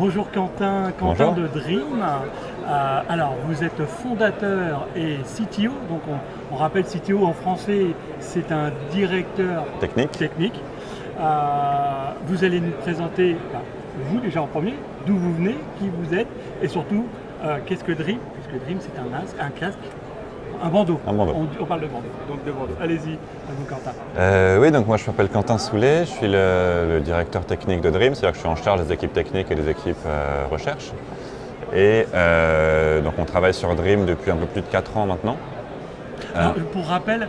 Bonjour Quentin Bonjour. de Dream. Alors vous êtes fondateur et CTO, donc on rappelle CTO en français, c'est un directeur technique. Vous allez nous présenter, vous déjà en premier, d'où vous venez, qui vous êtes et surtout qu'est-ce que Dream, puisque Dream c'est un casque. Un bandeau. On parle de bandeau. Donc de bandeau. Allez-y, à vous Quentin. Oui, donc moi je m'appelle Quentin Soulet, je suis le directeur technique de Dream, c'est-à-dire que je suis en charge des équipes techniques et des équipes recherche. Et donc on travaille sur Dream depuis un peu plus de 4 ans maintenant. Alors, pour rappel,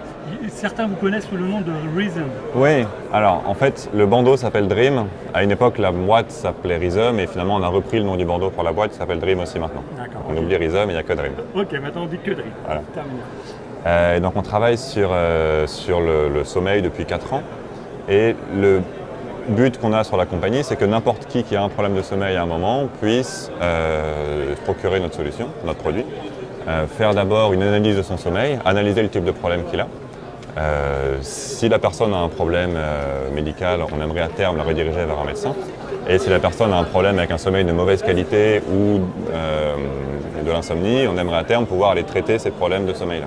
certains vous connaissent sous le nom de Rhythm. Oui, alors en fait le bandeau s'appelle Dream. À une époque la boîte s'appelait Rhythm et finalement on a repris le nom du bandeau pour la boîte qui s'appelle Dream aussi maintenant. On oublie Rhythm et il n'y a que Dream. Ok, maintenant on dit que Dream. Voilà. Terminé. Donc on travaille sur le sommeil depuis 4 ans et le but qu'on a sur la compagnie, c'est que n'importe qui a un problème de sommeil à un moment puisse procurer notre solution, notre produit, faire d'abord une analyse de son sommeil, analyser le type de problème qu'il a. Si la personne a un problème médical, on aimerait à terme la rediriger vers un médecin. Et si la personne a un problème avec un sommeil de mauvaise qualité ou de l'insomnie, on aimerait à terme pouvoir aller traiter ces problèmes de sommeil-là.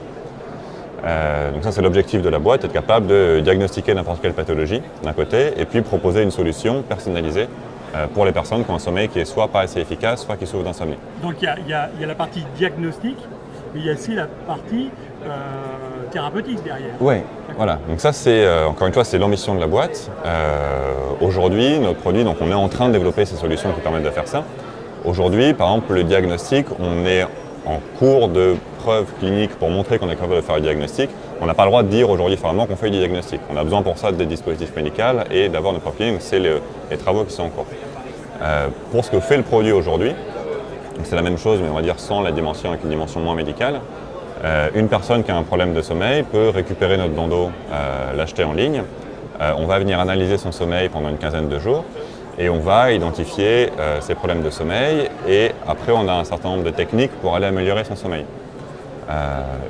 Donc ça c'est l'objectif de la boîte, être capable de diagnostiquer n'importe quelle pathologie d'un côté et puis proposer une solution personnalisée pour les personnes qui ont un sommeil qui est soit pas assez efficace, soit qui souffrent d'insomnie. Donc il y a la partie diagnostic, mais il y a aussi la partie thérapeutique derrière. Oui, voilà. Donc ça c'est, encore une fois, c'est l'ambition de la boîte. Aujourd'hui, notre produit, donc on est en train de développer ces solutions qui permettent de faire ça. Aujourd'hui, par exemple, le diagnostic, on est en cours de preuves cliniques pour montrer qu'on est capable de faire le diagnostic. On n'a pas le droit de dire aujourd'hui formellement qu'on fait du diagnostic. On a besoin pour ça des dispositifs médicaux et d'avoir nos preuves cliniques, c'est les travaux qui sont en cours. Pour ce que fait le produit aujourd'hui, c'est la même chose, mais on va dire sans la dimension, avec une dimension moins médicale. Une personne qui a un problème de sommeil peut récupérer notre bandeau, l'acheter en ligne. On va venir analyser son sommeil pendant une quinzaine de jours. Et on va identifier ses problèmes de sommeil et après on a un certain nombre de techniques pour aller améliorer son sommeil.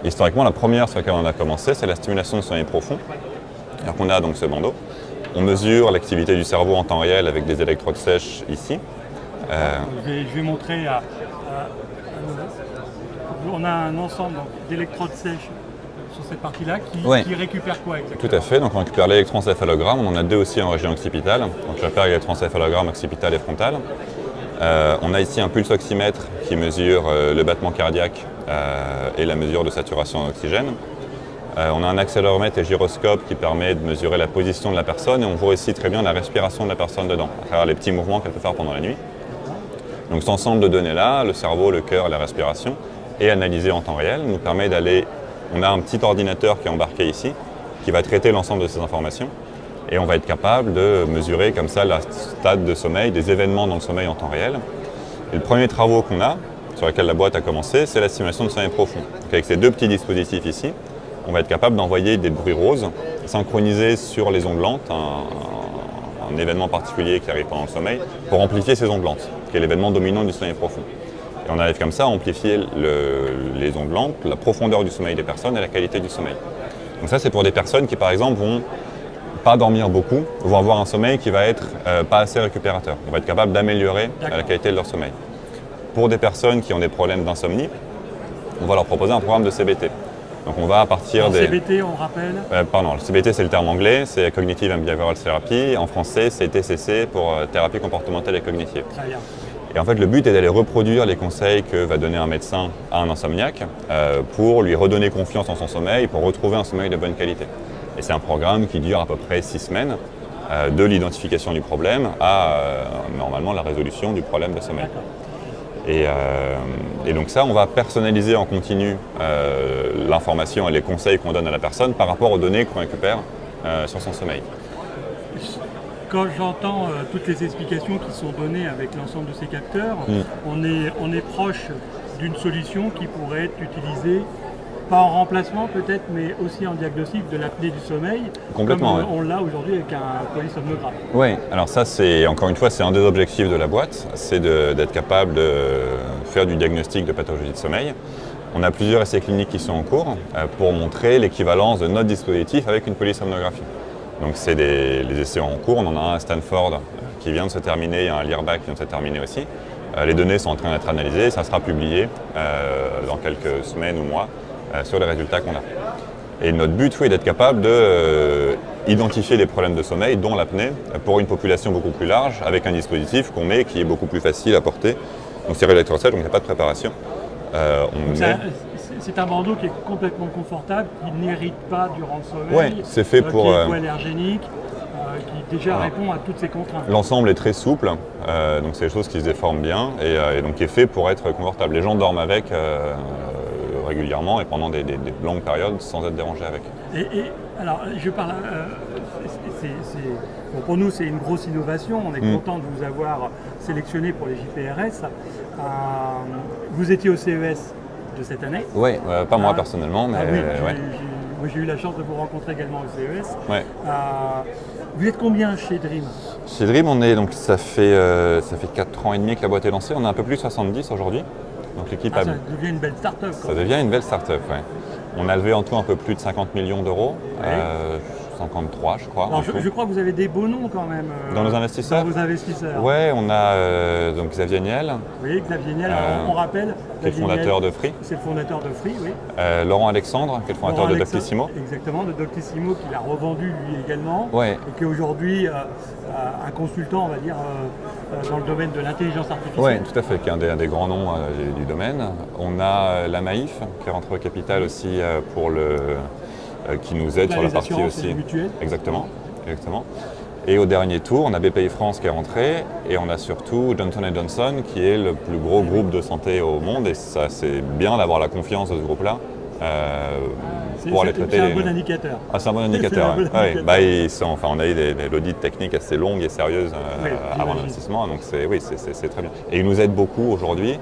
Historiquement, la première sur laquelle on a commencé, c'est la stimulation de sommeil profond. Alors qu'on a donc ce bandeau. On mesure l'activité du cerveau en temps réel avec des électrodes sèches ici. Je vais montrer on a un ensemble d'électrodes sèches sur cette partie-là qui récupère quoi exactement? Tout à fait, donc on récupère l'électroencéphalogramme, on en a 2 aussi en région occipitale, donc je récupère l'électroencéphalogramme occipital et frontal. On a ici un pulsoxymètre qui mesure le battement cardiaque et la mesure de saturation en oxygène. On a un accéléromètre et gyroscope qui permet de mesurer la position de la personne et on voit aussi très bien la respiration de la personne dedans, à travers les petits mouvements qu'elle peut faire pendant la nuit. Donc cet ensemble de données-là, le cerveau, le cœur, la respiration, est analysé en temps réel, nous permet d'aller. On a un petit ordinateur qui est embarqué ici, qui va traiter l'ensemble de ces informations et on va être capable de mesurer comme ça la stade de sommeil, des événements dans le sommeil en temps réel. Et le premier travaux qu'on a, sur lequel la boîte a commencé, c'est la stimulation de sommeil profond. Donc avec ces 2 petits dispositifs ici, on va être capable d'envoyer des bruits roses synchronisés sur les ondes lentes, un événement particulier qui arrive pendant le sommeil, pour amplifier ces ondes lentes, qui est l'événement dominant du sommeil profond. Et on arrive comme ça à amplifier les ondes lentes, la profondeur du sommeil des personnes et la qualité du sommeil. Donc ça c'est pour des personnes qui par exemple vont pas dormir beaucoup, vont avoir un sommeil qui va être pas assez récupérateur. On va être capable d'améliorer la qualité de leur sommeil. Pour des personnes qui ont des problèmes d'insomnie, on va leur proposer un programme de CBT. Donc on va à partir des... CBT, on rappelle le CBT c'est le terme anglais, c'est Cognitive and Behavioral Therapy. En français c'est TCC pour thérapie comportementale et cognitive. Très bien. Et en fait, le but est d'aller reproduire les conseils que va donner un médecin à un insomniaque pour lui redonner confiance en son sommeil, pour retrouver un sommeil de bonne qualité. Et c'est un programme qui dure à peu près 6 semaines, de l'identification du problème à normalement la résolution du problème de sommeil. Et donc ça, on va personnaliser en continu l'information et les conseils qu'on donne à la personne par rapport aux données qu'on récupère sur son sommeil. Quand j'entends toutes les explications qui sont données avec l'ensemble de ces capteurs, on est proche d'une solution qui pourrait être utilisée, pas en remplacement peut-être, mais aussi en diagnostic de l'apnée du sommeil, complètement, comme on l'a aujourd'hui avec un polysomnographe. Oui, alors ça c'est, encore une fois, c'est un des objectifs de la boîte, c'est d'être capable de faire du diagnostic de pathologie de sommeil. On a plusieurs essais cliniques qui sont en cours pour montrer l'équivalence de notre dispositif avec une polysomnographie. Donc c'est les essais en cours, on en a un à Stanford qui vient de se terminer, il y a un Learback qui vient de se terminer aussi. Les données sont en train d'être analysées, ça sera publié dans quelques semaines ou mois sur les résultats qu'on a. Et notre but, oui, est d'être capable d'identifier les problèmes de sommeil, dont l'apnée, pour une population beaucoup plus large, avec un dispositif qu'on met qui est beaucoup plus facile à porter. Donc c'est réélectrocèle, donc il n'y a pas de préparation. C'est un bandeau qui est complètement confortable, qui n'irrite pas durant le sommeil, ouais, c'est fait pour, qui est hypoallergénique, qui déjà répond à toutes ces contraintes. L'ensemble est très souple, donc c'est des choses qui se déforment bien et donc qui est fait pour être confortable. Les gens dorment avec régulièrement et pendant des longues périodes sans être dérangés avec. Alors, je parle. Bon, pour nous, c'est une grosse innovation. On est content de vous avoir sélectionné pour les JPRS. Vous étiez au CES de cette année. Oui, pas moi personnellement, mais oui, ouais. Moi, j'ai eu la chance de vous rencontrer également au CES. Ouais. Vous êtes combien chez Dream? Chez Dream, ça fait 4 ans et demi que la boîte est lancée. On est un peu plus de 70 aujourd'hui. Donc l'équipe ça devient une belle start-up. Ça devient une belle start-up, ouais. On a levé en tout un peu plus de 50 millions d'euros. 53, je crois. Alors, je crois que vous avez des beaux noms quand même. Dans nos investisseurs. Dans vos investisseurs. Ouais, on a donc Xavier Niel. Oui, Xavier Niel, on rappelle. Qui est le fondateur de Free. C'est le fondateur de Free, oui. Laurent Alexandre, qui est le fondateur de Doctissimo. Exactement, de Doctissimo, qu'il a revendu lui également. Ouais. Et qui est aujourd'hui un consultant, on va dire, dans le domaine de l'intelligence artificielle. Oui, tout à fait, qui est un des grands noms du domaine. On a la Maïf, qui est rentrée au capital aussi qui nous aide sur la partie aussi. Exactement. Et au dernier tour, on a BPI France qui est rentré et on a surtout Johnson & Johnson qui est le plus gros groupe de santé au monde et ça c'est bien d'avoir la confiance de ce groupe-là pour aller traiter. C'est un bon indicateur. C'est un bon indicateur. On a eu des audits techniques assez longues et sérieuses avant l'investissement, donc c'est très bien. Et ils nous aident beaucoup aujourd'hui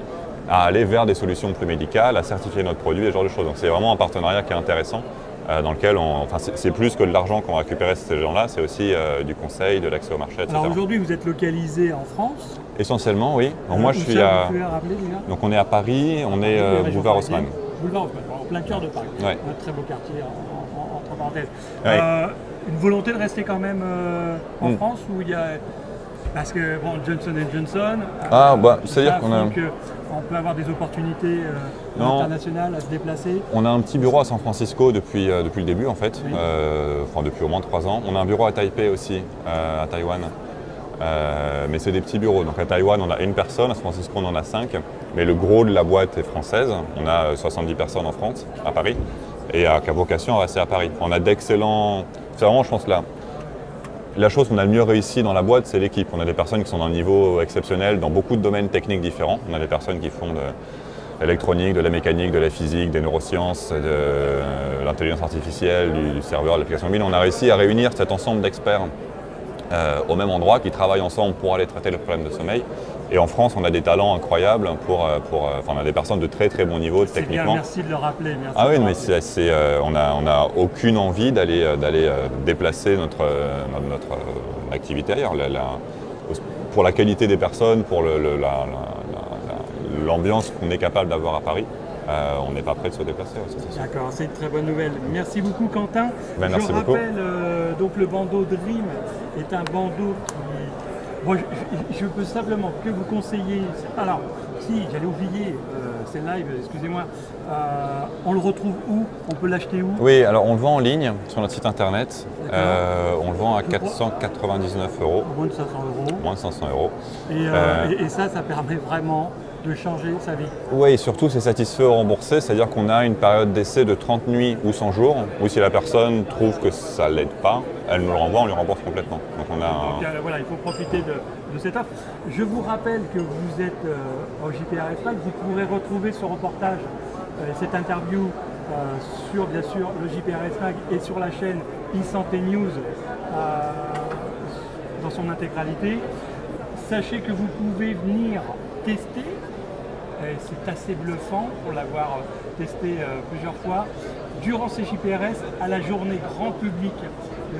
à aller vers des solutions plus médicales, à certifier notre produit et ce genre de choses. Donc c'est vraiment un partenariat qui est intéressant. Dans lequel c'est plus que de l'argent qu'on va récupérer ces gens-là, c'est aussi du conseil, de l'accès au marché, etc. Alors aujourd'hui, vous êtes localisé en France? Essentiellement, oui. Donc moi, je suis Donc on est à Paris, on est boulevard Haussmann. Boulevard Haussmann, en plein cœur de Paris. Ouais. Un très beau quartier, entre parenthèses. Ouais. Une volonté de rester quand même en France où il y a... Parce que Johnson & Johnson, c'est-à-dire on peut avoir des opportunités internationales à se déplacer. On a un petit bureau à San Francisco depuis le début en fait, oui. Depuis au moins 3 ans. On a un bureau à Taipei aussi, à Taïwan. Mais c'est des petits bureaux. Donc à Taïwan, on a une personne, à San Francisco, on en a 5. Mais le gros de la boîte est française. On a 70 personnes en France, à Paris, et qui a vocation à rester à Paris. On a d'excellents... C'est vraiment, je pense, la chose qu'on a le mieux réussi dans la boîte, c'est l'équipe. On a des personnes qui sont d'un niveau exceptionnel dans beaucoup de domaines techniques différents. On a des personnes qui font de l'électronique, de la mécanique, de la physique, des neurosciences, de l'intelligence artificielle, du serveur, de l'application mobile. On a réussi à réunir cet ensemble d'experts au même endroit qui travaillent ensemble pour aller traiter le problème de sommeil. Et en France, on a des talents incroyables on a des personnes de très très bon niveau techniquement. Bien, merci de le rappeler. On n'a aucune envie d'aller déplacer notre activité ailleurs. Pour la qualité des personnes, pour l'ambiance qu'on est capable d'avoir à Paris, on n'est pas prêt de se déplacer. D'accord, c'est une très bonne nouvelle. Merci beaucoup Quentin. Merci beaucoup. Je rappelle, donc le bandeau Dream est un bandeau qui... Bon, je peux simplement que vous conseiller... Alors, si, j'allais oublier, c'est live, excusez-moi. On le retrouve où? On peut l'acheter où? Oui, alors on le vend en ligne sur notre site internet. On le vend à 499 €. Moins de 500 €. Moins de 500 €. Et ça permet vraiment de changer sa vie. Oui, et surtout c'est satisfait ou remboursé, c'est-à-dire qu'on a une période d'essai de 30 nuits ou 100 jours, où si la personne trouve que ça ne l'aide pas, elle nous le renvoie, on lui rembourse complètement. Donc voilà, il faut profiter de cette offre. Je vous rappelle que vous êtes au JPRS Mag, vous pourrez retrouver ce reportage, cette interview sur bien sûr le JPRS Mag et sur la chaîne eSanté News dans son intégralité. Sachez que vous pouvez venir tester. C'est assez bluffant pour l'avoir testé plusieurs fois. Durant ces JPRS, à la journée grand public,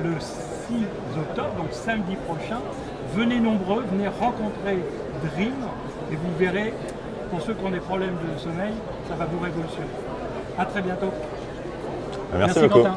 le 6 octobre, donc samedi prochain, venez nombreux, venez rencontrer Dream et vous verrez, pour ceux qui ont des problèmes de sommeil, ça va vous révolutionner. À très bientôt. Merci beaucoup. Quentin.